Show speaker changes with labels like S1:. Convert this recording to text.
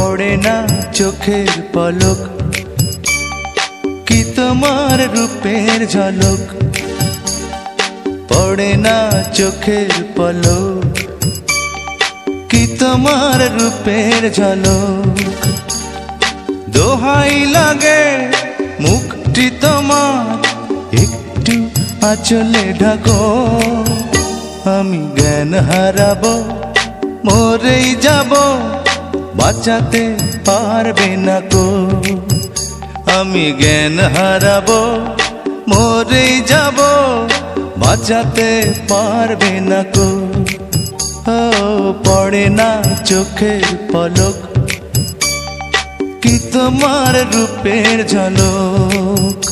S1: পড়ে না চোখের পলক, কি তোমার রূপের ঝলক। পড়ে না চোখের পলক, কি তোমার রূপের ঝলক। দোহাই লাগে মুখটি তোমার, একটু আঁচলে ঢাকো। আমি জ্ঞান হারাবো, মরেই যাব, বাঁচাতে পারবে না কো। আমি জ্ঞান হারাবো, মরেই যাব, বাঁচাতে পারবে না কো। ও পড়ে না চোখের পলক, কি তোমার রূপের ঝলক।